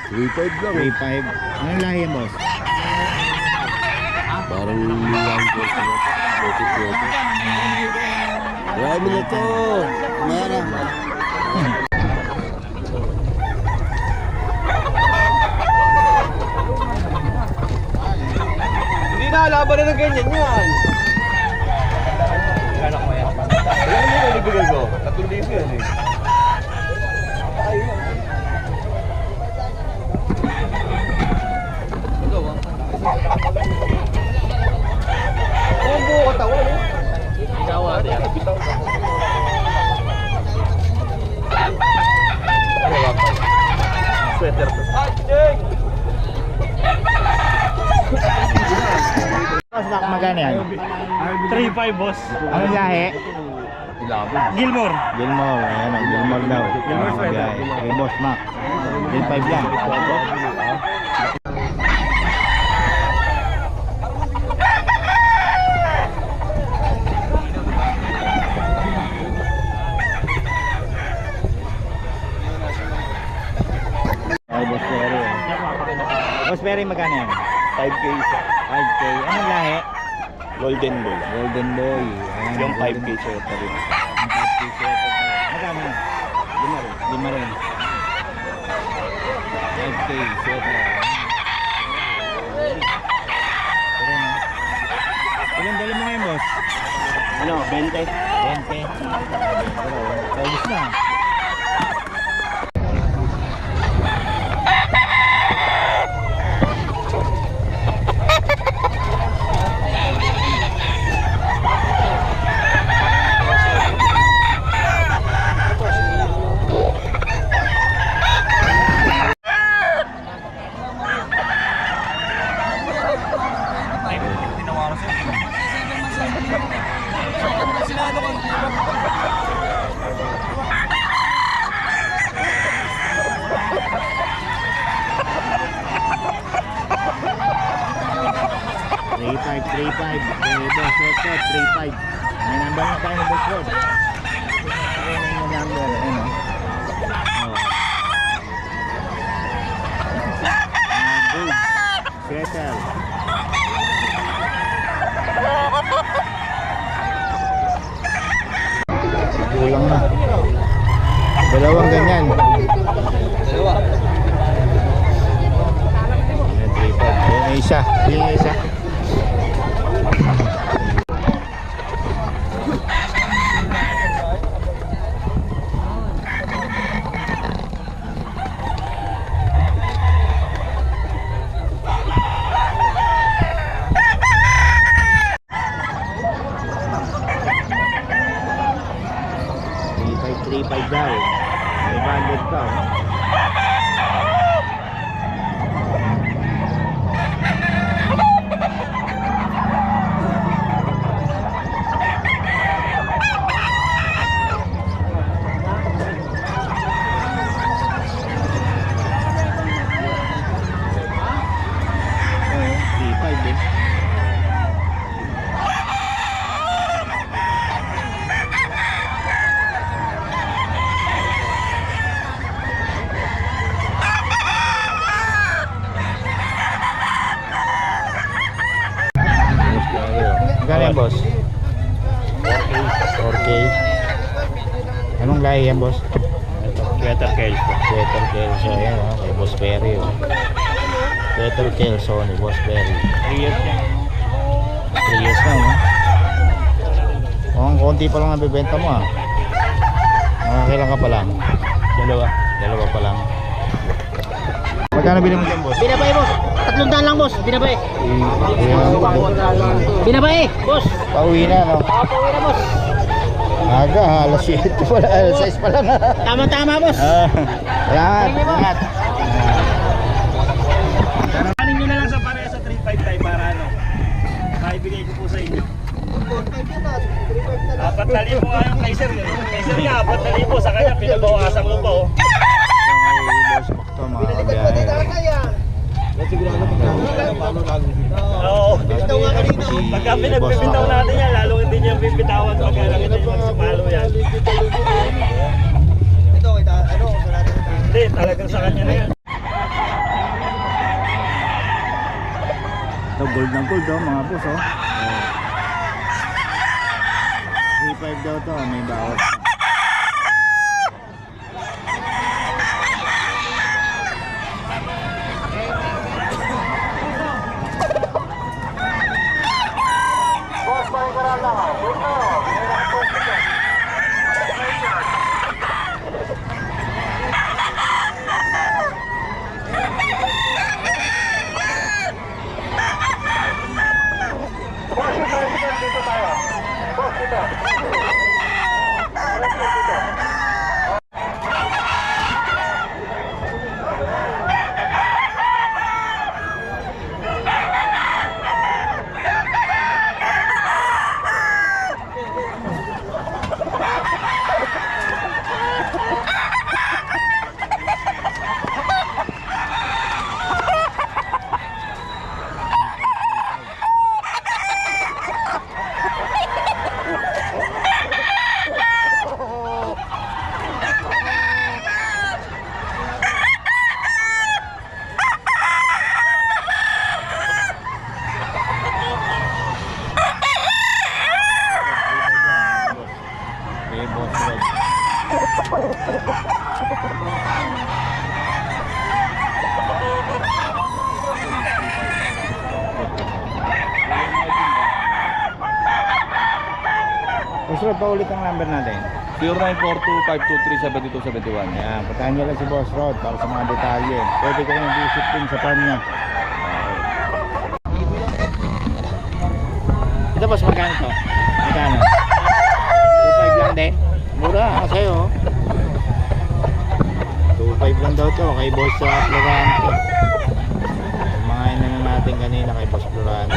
3.5 lang. 3.5. Anong lahi yan, boss? Parang lang po sa lote. Marami na to. Meron. Hindi na, laban na ng ganyan yan. Anak mo yan. Alam mo yung ibigay ko? 3,000 yan eh. Ang buo katawan eh. Kawa yan. Sweater to. Boss, baka magkano yan? 3.5 boss. Anong lahi? Gilmore. Gilmore. Ayan o, Gilmore daw. Gilmore sweater. Okay, boss, Mac. 3.5 lang. Ay, Boss Perry. Boss Perry, magkano yan? 5K 5K. Anong lahi? Golden Boy. Golden Boy. Ayan, Yung Golden 5K sweater rin. Ang 5K sweater. Magkano yan? 5 rin. 5K sweater. Ilan dala mo ngayon, boss? Ano, 20? 20. Pero, paubos na. Three five. Okay, boss, ito, 3.5. May number na tayo ng boss road. Ayan yung number. Ayan o. Good. Settle. Kulang na. Dalawang ganyan. Dalawa. Ayan, 3.5. Yung isa. Yung isa. $3.5 daw. 500 ka. Magkano yan, boss? 4K. Anong lahi yan, boss? Sweater Kelso. Sweater Kelso. Ayan o, kay Boss Perry o. Sweater Kelso ni Boss Perry. 3 years yan. 3 years na, no? Mukhang konti pa lang nabibenta mo, ah. Nakakailan ka pa lang? Dalawa pa lang. Magkano bilhin mo dyan, boss? Binabay, boss. 300 lang, boss. Binabay. Binabay, boss. Pauwi na, no? Pauwi na, boss. Aga, alas 7 pala, alas 6 pa lang. Tama-tama, boss. Salamat, ingat. Kanin nyo na lang sa pareha sa 3.5 tayo para ano. Maibigay ko po sa inyo. 4,000 nga yung kay sir. Kay sir nga, 4,000 sa kanya. Pinabawasan ko pa, oh. Boss Bakto, mga kabiyahe. Oo. Pagka pinagbibitaw natin yan, lalo hindi niya bibitawan pagka nakita niyo magsipalo yan. Hindi, talagang sa kanya na yan. Gold na gold oh, mga boss oh. 3.5 daw to, may bawas. Boss Rod, paulit ang number natin. 0942-523-7271. Ayan, patahan nyo lang si Boss Rod para sa mga detalye. Pwede ko yung visit din sa pan niya. Ito boss, magkano to? Magkano? 2.5 lang din. Mura sa'yo. 2.5 lang daw to kay Boss Florante. Mga inano natin kanina kay Boss Florante.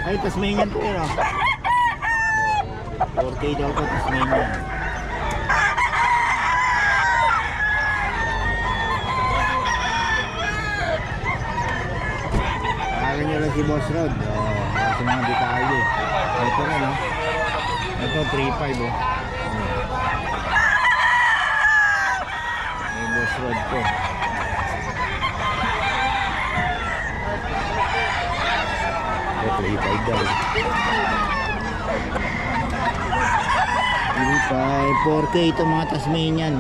Ay, Tasmanian po yun, 4K daw po, Tasmanian. Tawagin nyo lang si Boss Rod. Kasi mga detalye. Ito na, no? Ito, 3.5, oh. May Boss Rod po. Ito, 3.5 daw. 3.5, 4K ito mga Tasmanian.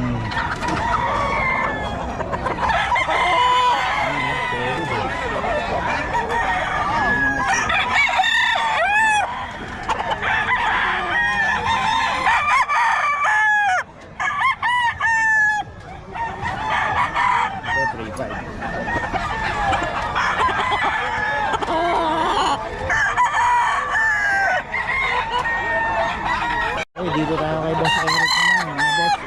Dito tayo kay Boss Eric naman, mga boss,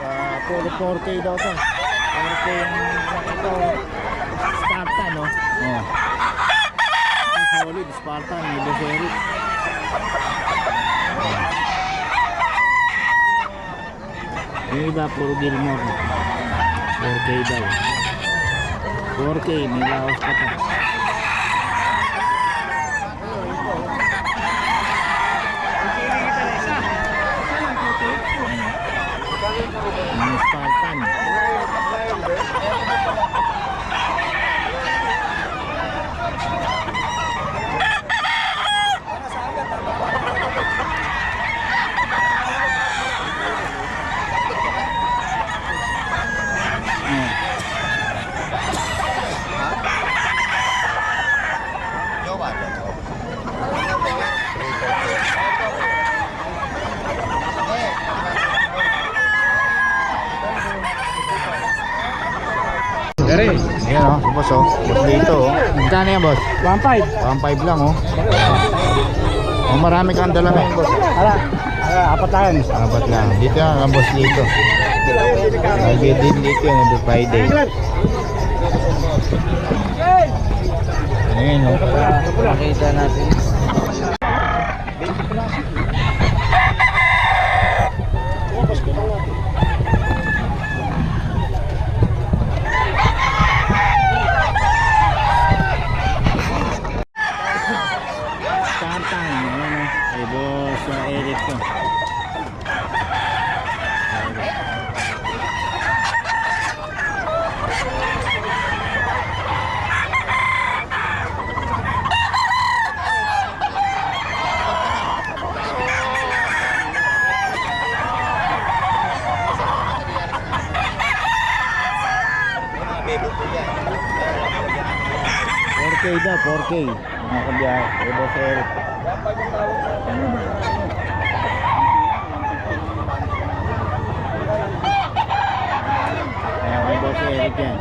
puro 4K daw to. 4K yung ito, Spartan, no? Oh. Solid, Spartan, may Boss Eric. Yung iba, puro Gilmore. 4K daw. 4K, may laos pa to. Yung Spartan. Ayan o, si boss o. Boss dito o. Magkano yan boss? 1.5. 1.5 lang o. O marami kang dala ngayon boss. Apat tayo. Apat lang. Dito yan ang boss dito. Lagi din dito yan every Friday. Ayan o. Makita natin. Spartan. 4K daw, 4K. Mga kabiyahe, kay Boss Eric. Ayan, kay Boss Eric yan.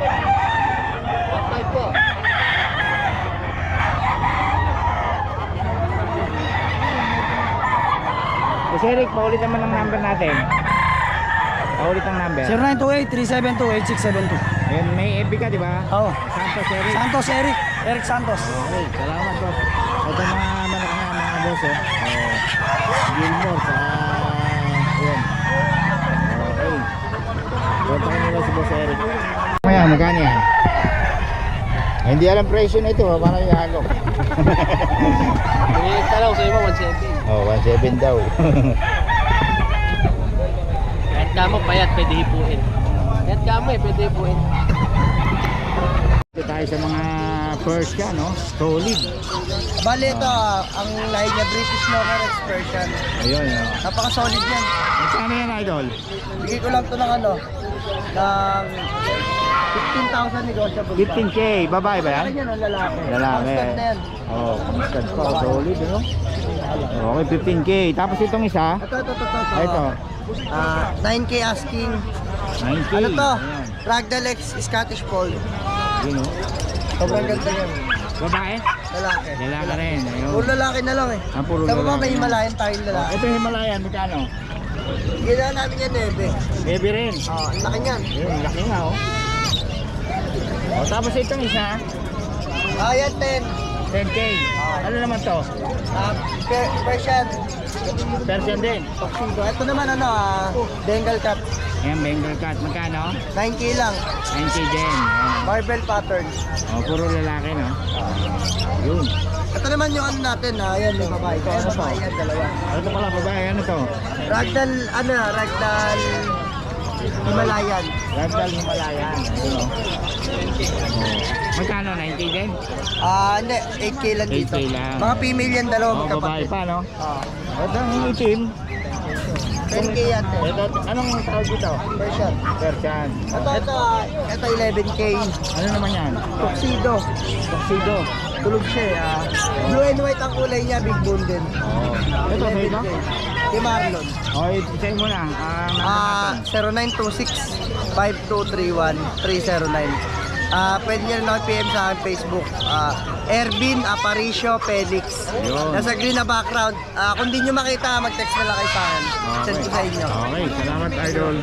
Boss Eric, paulit naman ang number natin. Paulit ang number. 0928-372-8672. Ayan, may FB ka, di ba? Oo. Santos Eric. Santos Eric. Eric Santos. Okay, salamat po. Ito mga manok niya, mga boss, oh. Gilmore, sa... Ayan. Okay. Kontakin nila si Boss Eric. Ayan, magkano yan? Ay, hindi alam presyo na ito, ha? Parang ihalo. Tanaw sa iba, 170. Oh, 1.7 daw. Kahit kamo payat, pwede hipuin. Kahit kamo pwede hipuin. Ito tayo sa mga Persian, no? Solid. Bali ito, ang lahi niya British Local Expression. Ayun, oh. Napaka-solid yan. Magkano yan, idol? Bigay ko lang ito ng ano, ng 15,000 negotiable. 15K, babae ba yan? Ayan ang lalaki. Lalaki. Constant na yan. Oh, constant pa, solid, no? Okay, 15K. Tapos itong isa, Ito. ito, 9K asking. 9K. Ano to? Ayan. Ragdoll X Scottish Fold. Yun, oh. Sobrang ganda yan. Babae? Lalaki. Lalaki rin, ayun. Puro lalaki na lang eh. Ah, puro Sa baba lalaki. may Himalayan tayong lalaki. Ito Himalayan, magkano? Ginawa namin yan, Nebe. Baby rin. Ang laki niyan. Ayun, laki nga, oh. Oh, tapos itong isa, Yan, 10. 10K. Ano naman to? Persian. Persian din. Tuxedo. Ito naman Bengal Cat. Ayan, Bengal cat. Magkano? 9K lang. 9K din. Ayan. Marble pattern. Oh, puro lalaki, no? Yun. Ito naman yung ano natin, yan, may babae. Kaya Ano to? babae yan, dalawa. Ano to pala, babae? Ano to? Ragdoll, Ragdoll Himalayan. Ragdoll Himalayan. Ayun, oh. Magkano? 9K din? Hindi, 8K lang dito. 8K lang. Mga female yan, dalawa Oh, babae magkapatid. pa, no? Ah, Ito ang itim. 10K yan, 10. Ito, anong tawag dito? Persian. Persian. Ito 11K. Ano naman yan? Tuxedo. Tuxedo. Tulog siya blue and white ang kulay niya, big bone din. Oh. Ito, sa iba? Kay Marlon. Oh, isay mo na. Number natin. 0926-5231-309. Pwede nyo rin PM sa akin Facebook. Ervin Aparicio Felix. Yun. Nasa green na background. Kung di nyo makita, mag-text na lang kayo sa akin. Send ko sa inyo. Okay, salamat idol.